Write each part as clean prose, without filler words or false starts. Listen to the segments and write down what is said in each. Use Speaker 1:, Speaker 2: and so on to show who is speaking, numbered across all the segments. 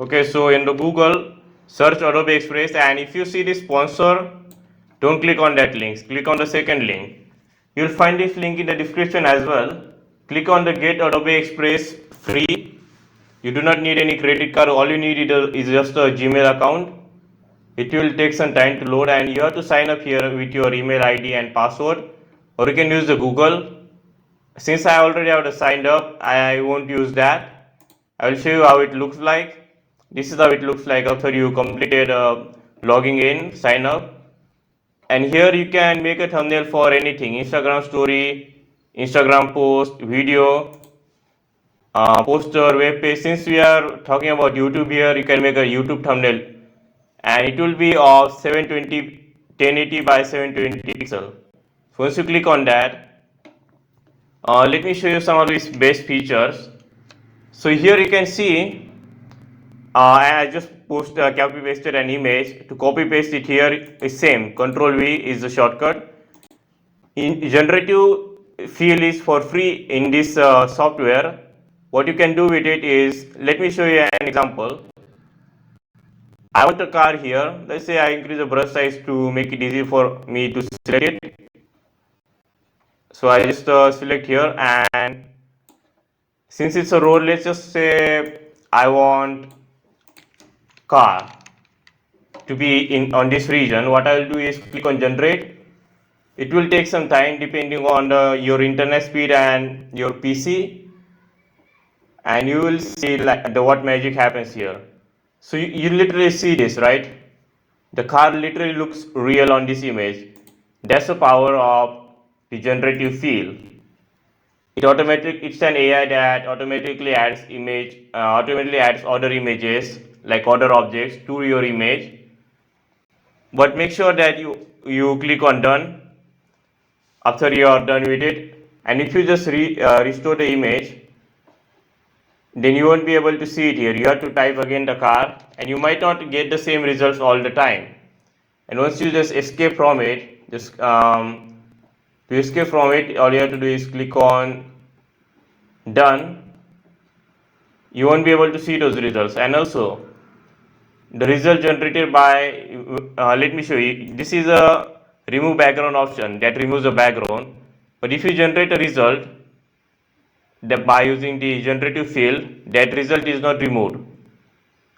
Speaker 1: Okay, so in the Google, search Adobe Express, and if you see the sponsor, don't click on that link. Click on the second link. You'll find this link in the description as well. Click on the Get Adobe Express free. You do not need any credit card. All you need is just a Gmail account. It will take some time to load, and you have to sign up here with your email ID and password, or you can use the Google. Since I already have signed up, I won't use that. I will show you how it looks like. This is how it looks like after you completed logging in, sign up. And here you can make a thumbnail for anything: Instagram story, Instagram post, video, poster, web page. Since we are talking about YouTube here, you can make a YouTube thumbnail, and it will be of 720 1080 by 720 pixel. So once you click on that, let me show you some of these best features. So here you can see I just copy pasted an image. To copy paste it here is same. Control V is the shortcut. In generative field is for free in this software. What you can do with it is, let me show you an example. I want a car here. Let's say I increase the brush size to make it easy for me to select it. So I just select here, and since it's a road, let's just say I want car to be in on this region. What I will do is click on generate. It will take some time depending on your internet speed and your PC, and you will see like what magic happens here. So you literally see this, right? The car literally looks real on this image. That's the power of the generative field. It's an AI that automatically adds other images like other objects to your image. But make sure that you click on done after you are done with it. And if you just restore the image, then you won't be able to see it here. You have to type again the car, and you might not get the same results all the time. And once you just escape from it, to escape from it, all you have to do is click on done. You won't be able to see those results. And also the result generated by let me show you. This is a remove background option that removes the background. But if you generate a result by using the generative field, that result is not removed.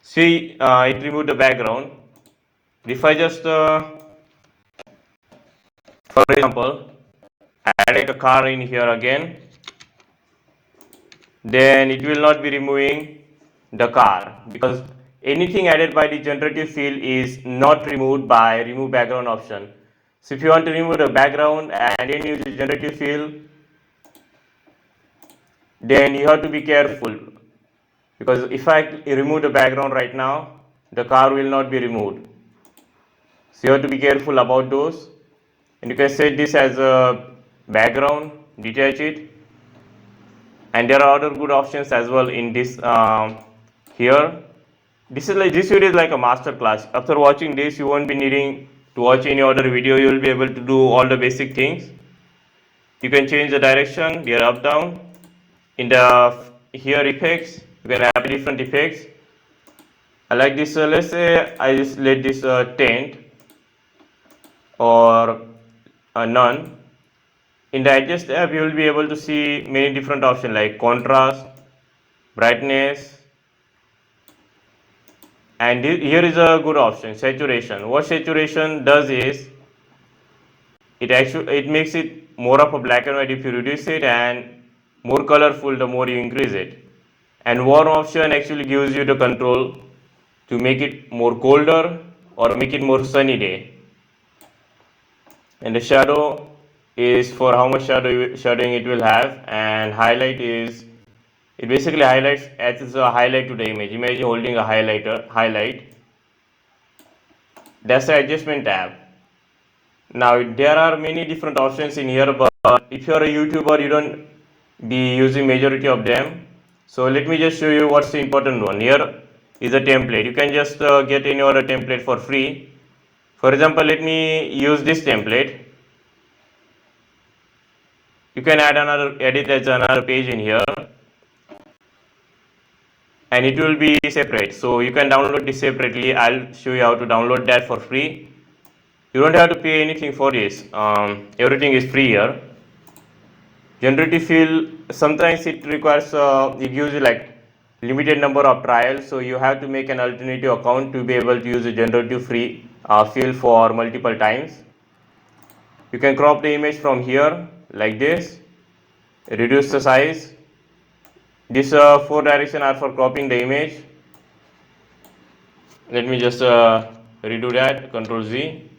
Speaker 1: See, it removed the background. If I just for example add a car in here again, then it will not be removing the car, because anything added by the generative field is not removed by remove background option. So if you want to remove the background and then use the generative field, then you have to be careful, because if I remove the background right now, the car will not be removed. So you have to be careful about those. And you can set this as a background, detach it, and there are other good options as well in this here. This video is like a master class. After watching this, you won't be needing to watch any other video. You will be able to do all the basic things. You can change the direction, here up down. In the here effects, you can have different effects. I like this. Let's say I just let this tint or none. In the adjust tab, you will be able to see many different options like contrast, brightness, and here is a good option, saturation. What saturation does is it makes it more of a black and white if you reduce it, and more colorful the more you increase it. And warm option actually gives you the control to make it more colder or make it more sunny day. And the shadow is for how much shadowing it will have, and highlight is it basically highlights as a highlight to the image. Imagine holding a highlight. That's the adjustment tab. Now there are many different options in here, but if you are a YouTuber, you don't be using majority of them. So let me just show you what's the important one. Here is a template. You can just get any other template for free. For example, let me use this template. You can edit as another page in here, and it will be separate. So you can download this separately. I'll show you how to download that for free. You don't have to pay anything for this. Everything is free here. Generative field, sometimes it requires, it gives you like limited number of trials, so you have to make an alternative account to be able to use a generative free field for multiple times. You can crop the image from here like this, reduce the size. These 4 directions are for cropping the image. Let me just redo that, Control Z.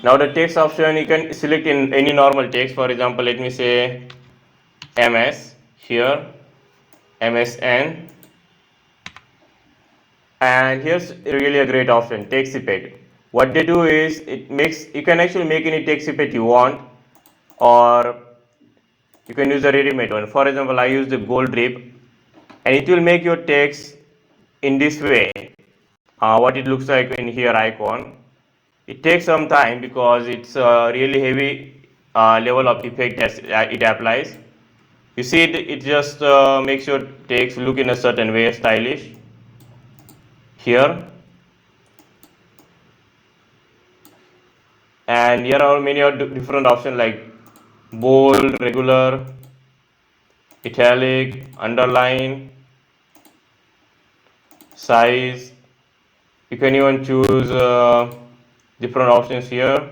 Speaker 1: Now the text option, you can select in any normal text. For example, let me say MS here, MSN, and here's really a great option, text effect. What they do is, you can actually make any text effect you want, or you can use a ready-made one. For example, I use the gold drip, and it will make your text in this way, what it looks like in here icon. It takes some time because it's a really heavy level of effect that it applies. You see, it just makes your text look in a certain way, stylish. Here, and here are many different options like bold, regular, italic, underline, size. You can even choose different options here,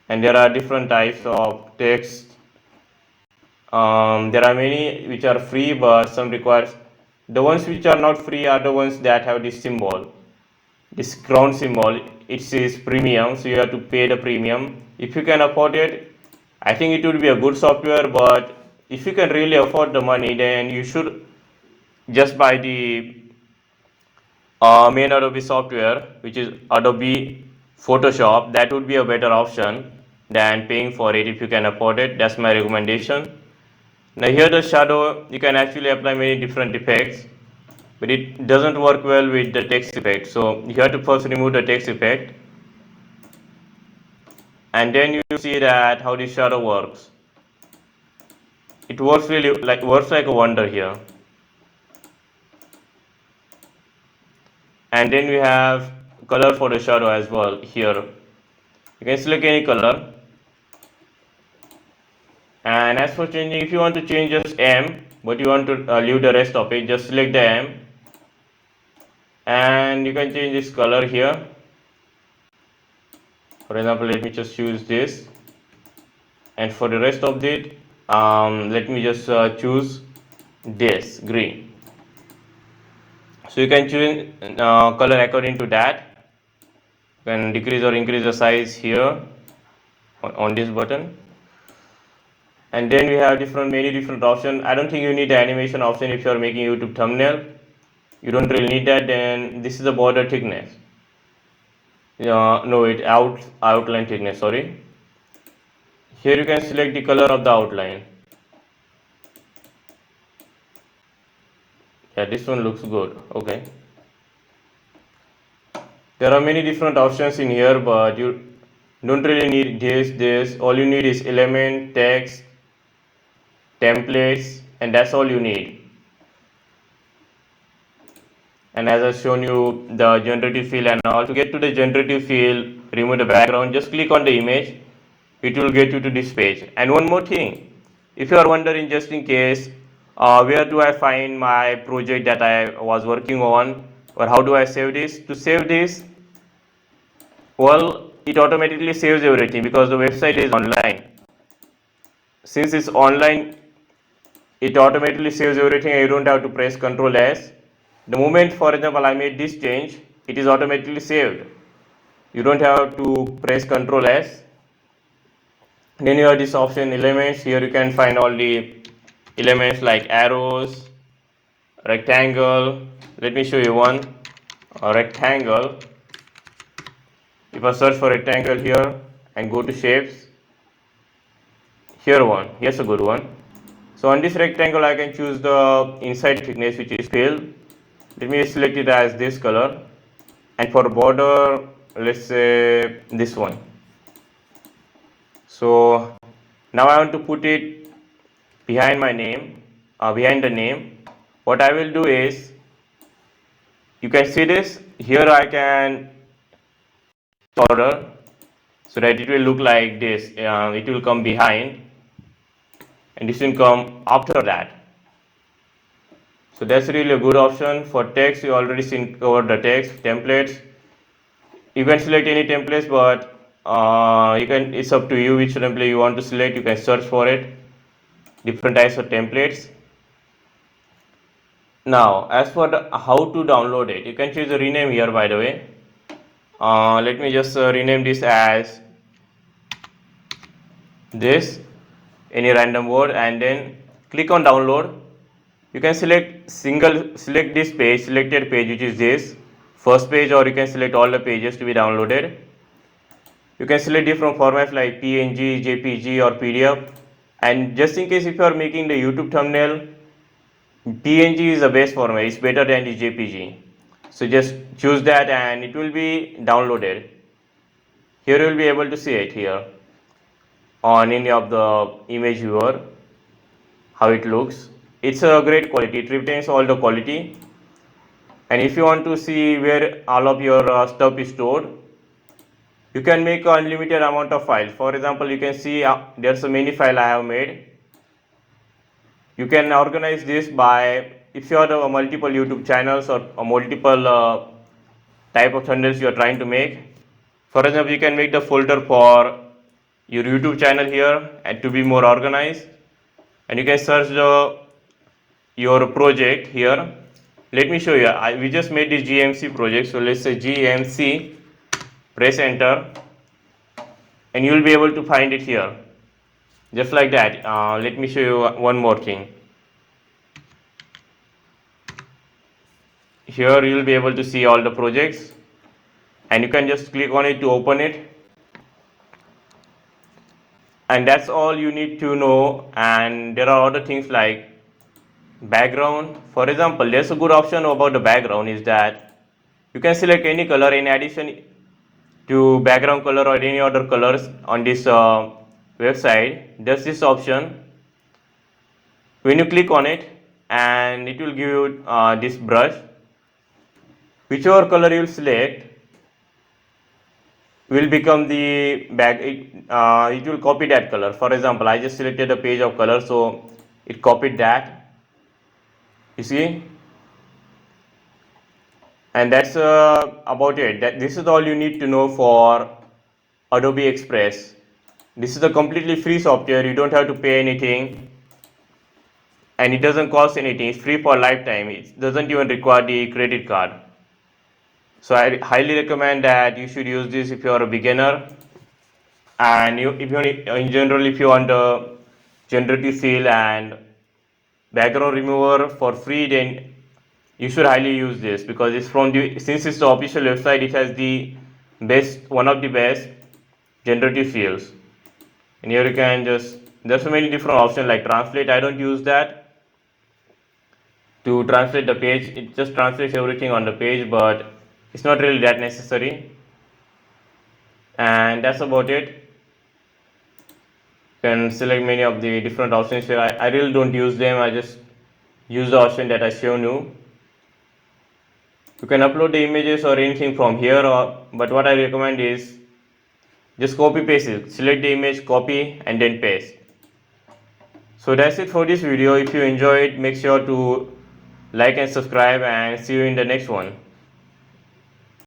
Speaker 1: and there are different types of text. There are many which are free, but some requires. The ones which are not free are the ones that have this symbol, this crown symbol. It says premium, so you have to pay the premium. If you can afford it, I think it would be a good software. But if you can really afford the money, then you should just buy the main Adobe software, which is Adobe Photoshop. That would be a better option than paying for it if you can afford it. That's my recommendation. Now here the shadow, you can actually apply many different effects, but it doesn't work well with the text effect. So you have to first remove the text effect, and then you see that how the shadow works. It works like a wonder here. And then we have color for the shadow as well here. You can select any color. And as for changing, if you want to change just M, but you want to leave the rest of it, just select the M, and you can change this color here. For example, let me just choose this, and for the rest of it, let me just choose this green. So you can choose color according to that. You can decrease or increase the size here on this button. And then we have many different options. I don't think you need the animation option if you are making YouTube thumbnail. You don't really need that. Then this is the border thickness. No, outline thickness. Sorry. Here you can select the color of the outline. Yeah, this one looks good. Okay. There are many different options in here, but you don't really need this. All you need is element, text, templates, and that's all you need. And as I've shown you the generative field and all, to get to the generative field, remove the background, just click on the image. It will get you to this page. And one more thing, if you are wondering, just in case, where do I find my project that I was working on, or how do I save this? To save this, well, it automatically saves everything because the website is online. Since it's online, it automatically saves everything and you don't have to press Ctrl S. The moment, for example, I made this change, it is automatically saved. You don't have to press Ctrl S. Then you have this option elements. Here you can find all the elements like arrows, rectangle. Let me show you one, a rectangle. If I search for rectangle here and go to shapes, here's a good one. So on this rectangle I can choose the inside thickness, which is fill. Let me select it as this color, and for border, let's say this one. So now I want to put it behind my name. behind the name. What I will do is, you can see this here, I can order so that it will look like this. It will come behind and this will come after that. So that's really a good option. For text, you already seen covered the text templates. You can select any templates, but it's up to you which template you want to select. You can search for it, different types of templates. Now, as for how to download it, you can choose the rename here, by the way. Let me just rename this as this, any random word, and then click on download. You can select this page, selected page, which is this first page, or you can select all the pages to be downloaded. You can select different formats like PNG, JPG, or PDF. And just in case if you are making the YouTube thumbnail, PNG is the best format, it's better than the JPG. So just choose that and it will be downloaded. Here you will be able to see it here on any of the image viewer, how it looks. It's a great quality, it retains all the quality. And if you want to see where all of your stuff is stored, you can make an unlimited amount of files. For example, you can see there's a many file I have made. You can organize this by, if you have multiple YouTube channels or multiple type of thumbnails you are trying to make. For example, you can make the folder for your YouTube channel here and to be more organized. And you can search your project here. Let me show you. We just made this GMC project. So let's say GMC, press enter, and you will be able to find it here. Just like that. Let me show you one more thing. Here you will be able to see all the projects, and you can just click on it to open it. And that's all you need to know. And there are other things like background. For example, there's a good option about the background is that you can select any color in addition to background color or any other colors on this website. There's this option. When you click on it, and it will give you this brush, whichever color you select will become the it will copy that color. For example, I just selected a page of color, so it copied that, you see. And that's about it. This is all you need to know for Adobe Express. This is a completely free software. You don't have to pay anything, and it doesn't cost anything. It's free for lifetime. It doesn't even require the credit card. So I highly recommend that you should use this if you are a beginner. And in general, if you want a generative fill and background remover for free, then you should highly use this, because it's since it's the official website, it has the one of the best generative fields. And here you can there's so many different options like translate. I don't use that to translate the page. It just translates everything on the page, but it's not really that necessary. And that's about it. You can select many of the different options here. I really don't use them. I just use the option that I shown you. You can upload the images or anything from here, but what I recommend is just copy paste it. Select the image, copy, and then paste. So that's it for this video. If you enjoyed, make sure to like and subscribe, and see you in the next one.